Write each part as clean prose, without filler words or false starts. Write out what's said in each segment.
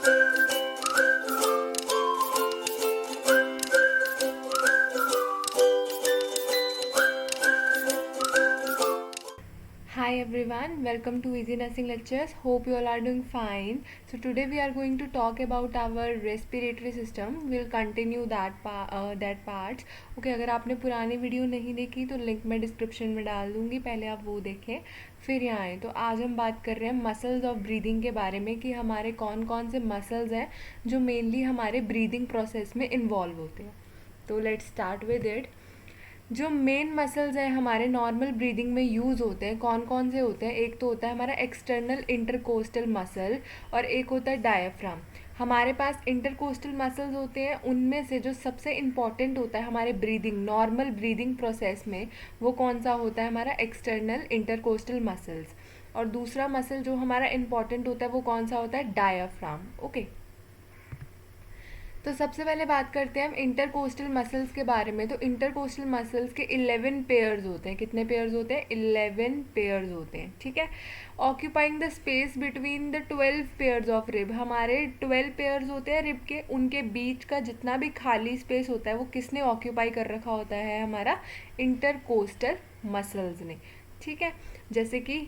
Hi everyone, welcome to Easy Nursing Lectures. Hope you all are doing fine. So today we are going to talk about our respiratory system. We'll continue that parts. Okay, अगर आपने पुरानी video नहीं देखी तो link मैं description में डाल दूंगी, पहले आप वो देखें फिर यहाँ आए. तो आज हम बात कर रहे हैं मसल्स ऑफ ब्रीदिंग के बारे में कि हमारे कौन कौन से मसल्स हैं जो मेनली हमारे ब्रीदिंग प्रोसेस में इन्वॉल्व होते हैं. तो लेट्स स्टार्ट विद इट. जो मेन मसल्स हैं हमारे नॉर्मल ब्रीदिंग में यूज़ होते हैं, कौन कौन से होते हैं? एक तो होता है हमारा एक्सटर्नल इंटरकोस्टल मसल और एक होता है डायफ्राम. हमारे पास इंटरकोस्टल मसल्स होते हैं, उनमें से जो सबसे इम्पॉर्टेंट होता है हमारे ब्रीदिंग नॉर्मल ब्रीदिंग प्रोसेस में वो कौन सा होता है? हमारा एक्सटर्नल इंटरकोस्टल मसल्स. और दूसरा मसल जो हमारा इम्पॉर्टेंट होता है वो कौन सा होता है? डायफ्राम. ओके, तो सबसे पहले बात करते हैं हम इंटरकोस्टल मसल्स के बारे में. तो इंटरकोस्टल मसल्स के 11 पेयर्स होते हैं. कितने पेयर्स होते हैं? 11 पेयर्स होते हैं. ठीक है, occupying the space between the 12 pairs of rib. हमारे 12 पेयर्स होते हैं रिब के, उनके बीच का जितना भी खाली स्पेस होता है वो किसने ऑक्यूपाई कर रखा होता है? हमारा इंटरकोस्टल मसल्स ने. ठीक है, जैसे कि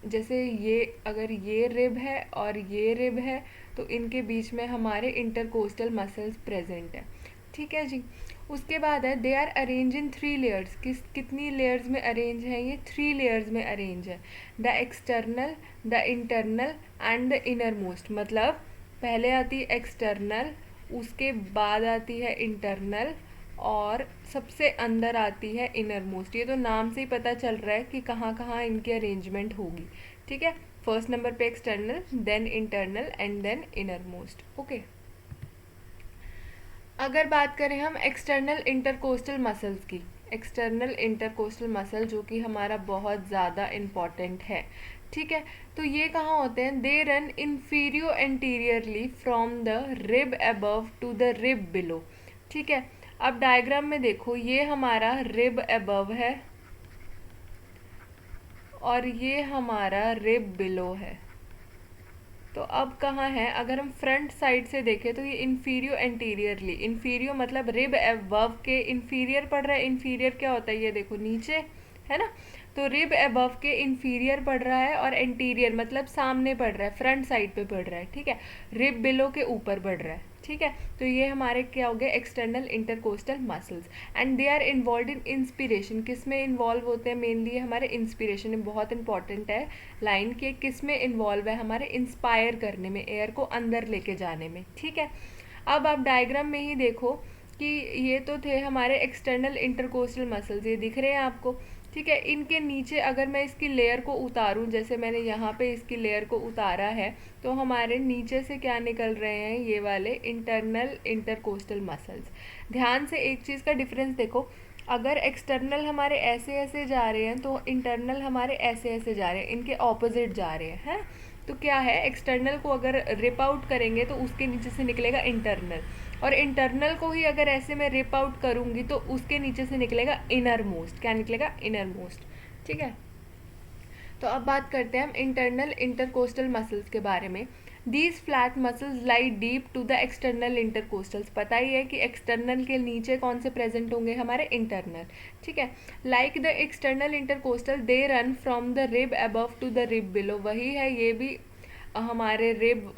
जैसे ये अगर ये रिब है और ये रिब है तो इनके बीच में हमारे इंटरकोस्टल मसल्स प्रेजेंट है. ठीक है जी. उसके बाद है they are arrange in 3 layers. कितनी लेयर्स में अरेंज है? ये 3 लेयर्स में अरेंज है. The external, the internal and the innermost. मतलब पहले आती है एक्सटर्नल, उसके बाद आती है इंटरनल और सबसे अंदर आती है इनर मोस्ट. ये तो नाम से ही पता चल रहा है कि कहाँ कहाँ इनकी अरेंजमेंट होगी. ठीक है, फर्स्ट नंबर पे external, then internal and then innermost. Okay, अगर बात करें हम एक्सटर्नल इंटरकोस्टल मसल्स की, एक्सटर्नल इंटरकोस्टल मसल जो कि हमारा बहुत ज़्यादा इम्पॉर्टेंट है. ठीक है, तो ये कहाँ होते हैं? They run inferoanteriorly from the rib above to the rib below. ठीक है, अब डायग्राम में देखो, ये हमारा रिब अबव है और ये हमारा रिब बिलो है. तो अब कहाँ है? अगर हम फ्रंट साइड से देखें तो ये इन्फीरियो एंटीरियरली. इन्फीरियो मतलब रिब अबव के इन्फीरियर पड़ रहा है. इन्फीरियर क्या होता है? ये देखो नीचे है ना. तो रिब अबव के इन्फीरियर पड़ रहा है और एंटीरियर मतलब सामने पड़ रहा है, फ्रंट साइड पे पड़ रहा है. ठीक है, रिब बिलो के ऊपर पड़ रहा है. ठीक है, तो ये हमारे क्या हो गए? External intercostal muscles. And they are involve in inspiration. किस में इन्वॉल्व होते हैं? मेनली हमारे इंस्पिरेशन में. बहुत इंपॉर्टेंट है लाइन के, किस में इन्वॉल्व है? हमारे इंस्पायर करने में, एयर को अंदर लेके जाने में. ठीक है, अब आप डायग्राम में ही देखो कि ये तो थे हमारे एक्सटर्नल इंटरकोस्टल मसल्स, ये दिख रहे हैं आपको. ठीक है, इनके नीचे अगर मैं इसकी लेयर को उतारूं, जैसे मैंने यहाँ पे इसकी लेयर को उतारा है, तो हमारे नीचे से क्या निकल रहे हैं? ये वाले इंटरनल इंटरकोस्टल मसल्स. ध्यान से एक चीज़ का डिफरेंस देखो, अगर एक्सटर्नल हमारे ऐसे ऐसे जा रहे हैं तो इंटरनल हमारे ऐसे ऐसे जा रहे हैं, इनके ऑपोजिट जा रहे हैं. तो क्या है? एक्सटर्नल को अगर रिप आउट करेंगे तो उसके नीचे से निकलेगा इंटरनल, और इंटरनल को ही अगर ऐसे मैं रिप आउट करूँगी तो उसके नीचे से निकलेगा इनर मोस्ट. क्या निकलेगा? Inner most. ठीक है, तो अब बात करते हैं हम इंटरनल इंटरकोस्टल मसल्स के बारे में. These flat muscles lie deep to the external intercostals. पता ही है कि एक्सटर्नल के नीचे कौन से प्रेजेंट होंगे? हमारे इंटरनल. ठीक है, like the external intercostal they run from the rib above to the rib below. वही है, ये भी हमारे रिब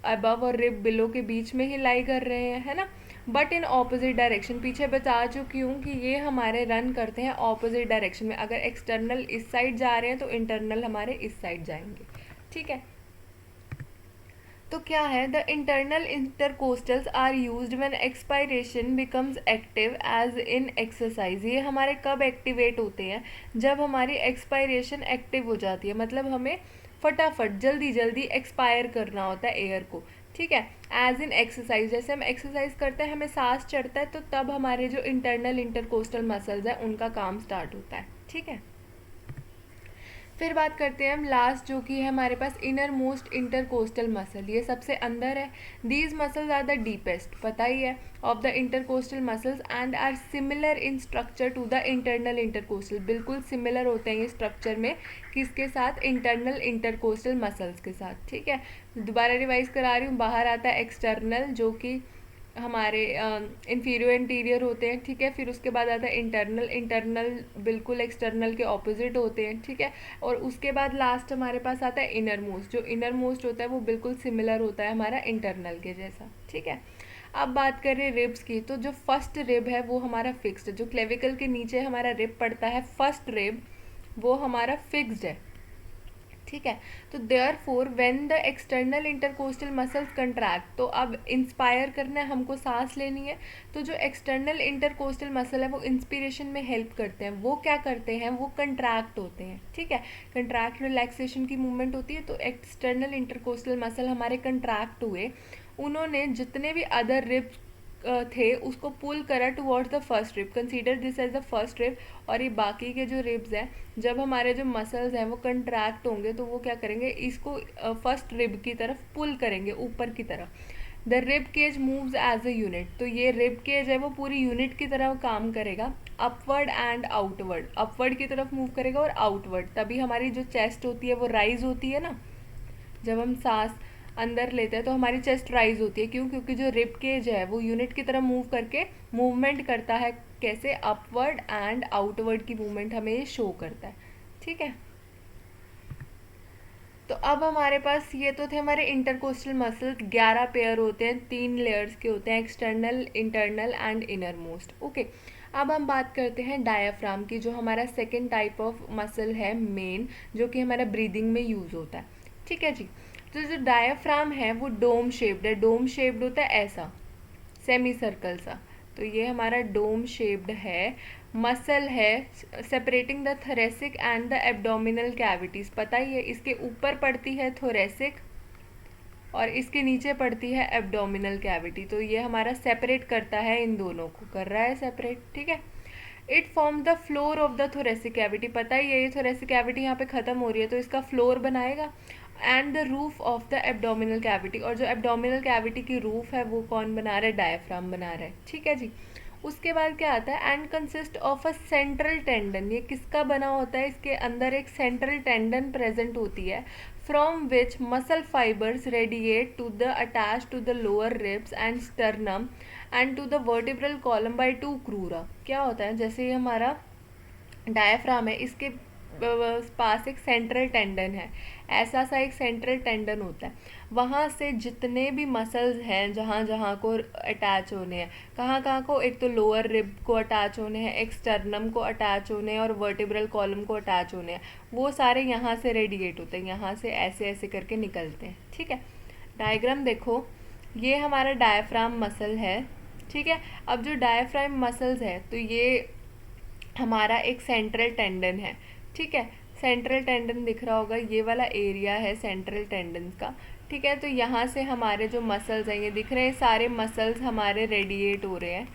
अबव और रिब बिलो के बीच में ही लाई कर रहे हैं, है ना. But in opposite direction. पीछे बता चुकी हूँ कि ये हमारे रन करते हैं ऑपोजिट डायरेक्शन में. अगर एक्सटर्नल इस साइड जा रहे हैं तो इंटरनल हमारे इस साइड जाएंगे. ठीक है, तो क्या है? The internal intercostals are used when expiration becomes active as in exercise. ये हमारे कब एक्टिवेट होते हैं? जब हमारी एक्सपायरेशन एक्टिव हो जाती है, मतलब हमें फटाफट जल्दी जल्दी एक्सपायर करना होता है एयर को. ठीक है, एज इन एक्सरसाइज. जैसे हम एक्सरसाइज करते हैं, हमें सांस चढ़ता है, तो तब हमारे जो इंटरनल इंटरकोस्टल मसल्स हैं उनका काम स्टार्ट होता है. ठीक है, फिर बात करते हैं हम लास्ट, जो कि है हमारे पास इनर मोस्ट इंटरकोस्टल मसल, ये सबसे अंदर है। These muscles are the deepest, पता ही है, of the intercostal muscles and are similar in structure to the internal intercostal, बिल्कुल सिमिलर होते हैं ये स्ट्रक्चर में, किसके साथ, इंटरनल इंटरकोस्टल मसल्स के साथ। ठीक है, दोबारा रिवाइज करा रही हूँ। बाहर आता है एक्सटर्नल, जो कि हमारे इन्फीरियर एंटीरियर होते हैं। ठीक है, फिर उसके बाद आता है इंटरनल, इंटरनल बिल्कुल एक्सटर्नल के ऑपोजिट होते हैं। ठीक है, और उसके बाद लास्ट हमारे पास आता है इनर मोस्ट, जो इनर मोस्ट होता है वो बिल्कुल सिमिलर होता है हमारा इंटरनल के जैसा। ठीक है, अब बात करें रिब्स की, तो जो फर्स्ट रिब है वो हमारा फिक्स्ड है, जो क्लेविकल के नीचे हमारा रिब पड़ता है फर्स्ट रिब, वो हमारा फिक्स्ड है। ठीक है, तो therefore when the external intercostal muscles contract, तो अब इंस्पायर करना है हमको, सांस लेनी है, तो जो एक्सटर्नल इंटरकोस्टल मसल है वो इंस्पिरेशन में हेल्प करते हैं, वो क्या करते हैं, वो कंट्रैक्ट होते हैं। ठीक है, कंट्रैक्ट रिलैक्सेशन की मूवमेंट होती है, तो एक्सटर्नल इंटरकोस्टल मसल हमारे कंट्रैक्ट हुए, उन्होंने जितने भी अदर रिब्स थे उसको पुल करा towards the first rib, consider this as the first rib. और ये बाकी के जो रिब्स हैं, जब हमारे जो मसल्स हैं वो कंट्रैक्ट होंगे तो वो क्या करेंगे, इसको फर्स्ट रिब की तरफ पुल करेंगे, ऊपर की तरफ। The rib cage moves as a unit, तो ये रिब केज है वो पूरी यूनिट की तरह काम करेगा, अपवर्ड एंड आउटवर्ड, अपवर्ड की तरफ मूव करेगा और आउटवर्ड, तभी हमारी जो चेस्ट होती है वो राइज होती है ना, जब हम सांस अंदर लेते हैं तो हमारी चेस्ट राइज होती है। क्यों? क्योंकि जो रिब केज है वो यूनिट की तरह मूव करके मूवमेंट करता है, कैसे, अपवर्ड एंड आउटवर्ड की मूवमेंट हमें ये शो करता है। ठीक है, तो अब हमारे पास ये तो थे हमारे इंटरकोस्टल मसल्स, 11 पेयर होते हैं, 3 लेयर्स के होते हैं, external, internal and inner most. Okay, अब हम बात करते हैं डायाफ्राम की, जो हमारा सेकेंड टाइप ऑफ मसल है मेन, जो कि हमारा ब्रीदिंग में यूज होता है। ठीक है जी, तो जो डायाफ्राम है वो डोम शेप्ड है, डोम शेप्ड होता है ऐसा, सेमी सर्कल सा, तो ये हमारा डोम शेप्ड है, मसल है separating the thoracic and the abdominal cavities, पता ही है, इसके ऊपर पड़ती है थोरेसिक और इसके नीचे पड़ती है एब्डोमिनल कैविटी, तो ये हमारा सेपरेट करता है, इन दोनों को कर रहा है सेपरेट। ठीक है, it form the floor of the thoracic cavity, पता ही है ये थोरेसिक कैविटी यहाँ पे खत्म हो रही है तो इसका फ्लोर बनाएगा, and the roof of the abdominal cavity, और जो एब्डोमिनल कैविटी की रूफ है वो कौन बना रहा है, डायफ्राम बना रहा है। ठीक है जी, उसके बाद क्या आता है, and consist of a central tendon, ये किसका बना होता है, इसके अंदर एक सेंट्रल टेंडन प्रेजेंट होती है, from which muscle fibres radiate to the attach to the lower ribs and sternum and to the vertebral column by 2 crura. क्या होता है, जैसे ये हमारा डायफ्राम है, इसके पास एक सेंट्रल टेंडन है, ऐसा सा एक सेंट्रल टेंडन होता है, वहाँ से जितने भी मसल्स हैं जहाँ जहाँ को अटैच होने हैं, कहाँ कहाँ को, एक तो लोअर रिब को अटैच होने हैं, एक स्टर्नम को अटैच होने हैं और वर्टिब्रल कॉलम को अटैच होने हैं, वो सारे यहाँ से रेडिएट होते हैं, यहाँ से ऐसे ऐसे करके निकलते हैं। ठीक है, डायग्राम देखो, ये हमारा डायफ्राम मसल है। ठीक है, अब जो डायफ्राम मसल्स है तो ये हमारा एक सेंट्रल टेंडन है। ठीक है, सेंट्रल टेंडन दिख रहा होगा, ये वाला एरिया है सेंट्रल टेंडन का। ठीक है, तो यहाँ से हमारे जो मसल्स हैं ये दिख रहे हैं, सारे मसल्स हमारे रेडिएट हो रहे हैं।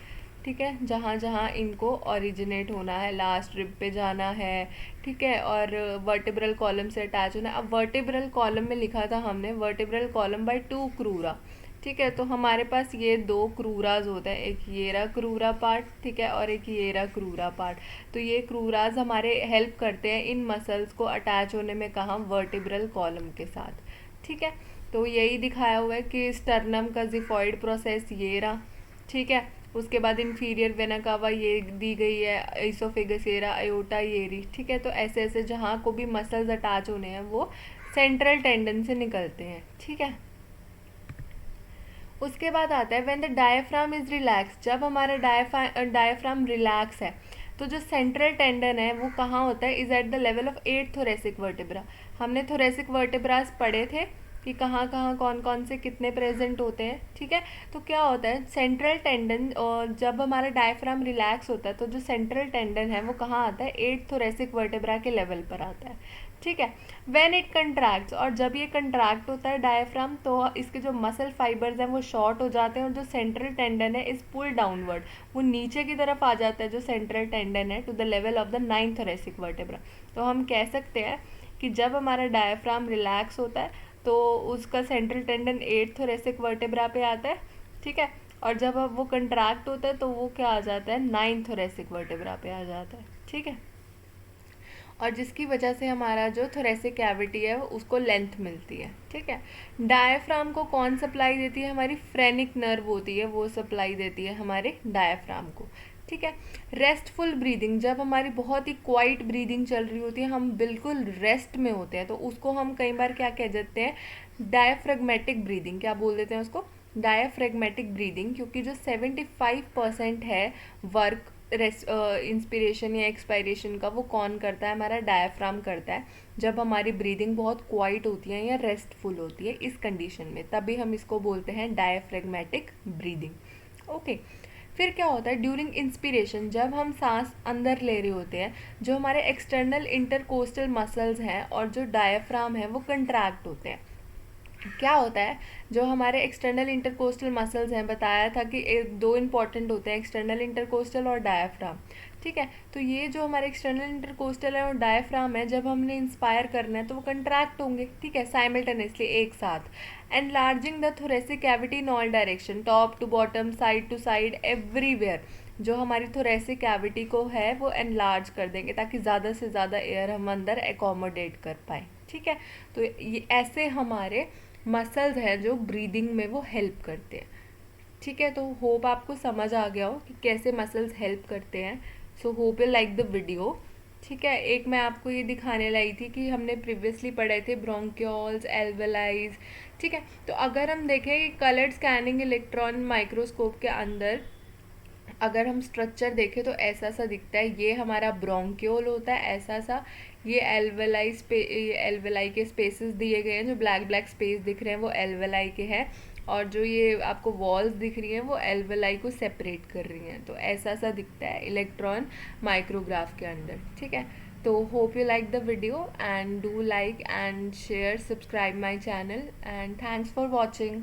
ठीक है, जहाँ जहाँ इनको ओरिजिनेट होना है, लास्ट रिब पे जाना है। ठीक है, और वर्टिब्रल कॉलम से अटैच होना है। अब वर्टिब्रल कॉलम में लिखा था हमने वर्टिब्रल कॉलम बाय 2 क्रूरा। ठीक है, तो हमारे पास ये 2 क्रूराज होते हैं, एक ये रहा क्रूरा पार्ट, ठीक है, और एक ये रहा क्रूरा पार्ट। तो ये क्रूराज हमारे हेल्प करते हैं इन मसल्स को अटैच होने में, कहाँ, वर्टिब्रल कॉलम के साथ। ठीक है, तो यही दिखाया हुआ है कि स्टर्नम का जिफॉइड प्रोसेस ये रहा। ठीक है, उसके बाद इन्फीरियर वेना कावा ये दी गई है, इसोफेगस ये रहा, अयोटा ये रही। ठीक है, तो ऐसे ऐसे जहाँ को भी मसल्स अटैच होने हैं वो सेंट्रल टेंडन से निकलते हैं। ठीक है, उसके बाद आता है when the diaphragm is relax, जब हमारा डायफ्राम रिलैक्स है तो जो सेंट्रल टेंडन है वो कहाँ होता है, is at the level of 8 thoracic vertebra. हमने थोरेसिक वर्टिब्रास पढ़े थे कि कहाँ कहाँ कौन कौन से कितने प्रेजेंट होते हैं। ठीक है, तो क्या होता है, सेंट्रल टेंडन, और जब हमारा डायफ्राम रिलैक्स होता है तो जो सेंट्रल टेंडन है वो कहाँ आता है, 8 थोरेसिक वर्टिब्रा के लेवल पर आता है। ठीक है, व्हेन इट कंट्रैक्ट्स, और जब ये कंट्रैक्ट होता है डायफ्राम तो इसके जो मसल फाइबर्स हैं वो शॉर्ट हो जाते हैं और जो सेंट्रल टेंडन है इस पुल डाउनवर्ड, वो नीचे की तरफ आ जाता है जो सेंट्रल टेंडन है, to the level of the 9th thoracic vertebra. तो हम कह सकते हैं कि जब हमारा डायफ्राम रिलैक्स होता है तो उसका central tendon 8th thoracic vertebra पे आता है, ठीक है, और जब अब वो कंट्रैक्ट होता है तो वो क्या आ जाता है, 9th थोरेसिक वर्टेब्रा पे आ जाता है, ठीक है। और जिसकी वजह से हमारा जो थोरेसिक कैविटी है वो उसको लेंथ मिलती है, ठीक है। डायफ्राम को कौन सप्लाई देती है, हमारी फ्रेनिक नर्व होती है वो सप्लाई देती है हमारे डायफ्राम को, ठीक है। रेस्टफुल ब्रीदिंग, जब हमारी बहुत ही क्वाइट ब्रीदिंग चल रही होती है, हम बिल्कुल रेस्ट में होते हैं, तो उसको हम कई बार क्या कह देते हैं, डायफ्रेगमेटिक ब्रीदिंग, क्या बोल देते हैं उसको, डायफ्रेगमेटिक ब्रीदिंग, क्योंकि जो 75% है वर्क इंस्पिरेशन या एक्सपायरेशन का वो कौन करता है, हमारा डायफ्राम करता है, जब हमारी ब्रीदिंग बहुत क्वाइट होती है या रेस्टफुल होती है इस कंडीशन में, तभी हम इसको बोलते हैं डायफ्रेगमेटिक ब्रीदिंग, ओके। फिर क्या होता है, ड्यूरिंग इंस्पिरेशन जब हम सांस अंदर ले रहे होते हैं, जो हमारे एक्सटर्नल इंटरकोस्टल मसल्स हैं और जो डायफ्राम है वो कंट्रैक्ट होते हैं। क्या होता है, जो हमारे एक्सटर्नल इंटरकोस्टल मसल्स हैं, बताया था कि दो इंपॉर्टेंट होते हैं, एक्सटर्नल इंटरकोस्टल और डायफ्राम, ठीक है। तो ये जो हमारे एक्सटर्नल इंटरकोस्टल है और डायफ्राम है, जब हमने इंस्पायर करना है तो वो कंट्रैक्ट होंगे, ठीक है, साइमल्टेनियसली एक साथ, enlarging the thoracic cavity in all direction, top to bottom, side to side, everywhere, जो हमारी थोरेसिक कैविटी को है वो एनलार्ज कर देंगे ताकि ज़्यादा से ज़्यादा एयर हम अंदर एकोमोडेट कर पाएँ, ठीक है। तो ये ऐसे हमारे मसल्स हैं जो ब्रीदिंग में वो हेल्प करते हैं, ठीक है। तो होप आपको समझ आ गया हो कि कैसे मसल्स हेल्प करते हैं। So hope you like the video, ठीक है। एक मैं आपको ये दिखाने लाई थी कि हमने प्रीवियसली पढ़े थे ब्रोंक्योल्स, एल्वेलाइज, ठीक है। तो अगर हम देखें कि कलर्ड स्कैनिंग इलेक्ट्रॉन माइक्रोस्कोप के अंदर अगर हम स्ट्रक्चर देखें तो ऐसा सा दिखता है, ये हमारा ब्रोंक्योल होता है ऐसा सा, ये एल्वेलाई के स्पेसेस दिए गए हैं, जो ब्लैक ब्लैक स्पेस दिख रहे हैं वो एल्वेलाई के हैं, और जो ये आपको वॉल्स दिख रही हैं वो एल्वेलाई को सेपरेट कर रही हैं, तो ऐसा सा दिखता है इलेक्ट्रॉन माइक्रोग्राफ के अंदर, ठीक है। तो hope you like the video and do like and share, subscribe my channel and thanks for watching.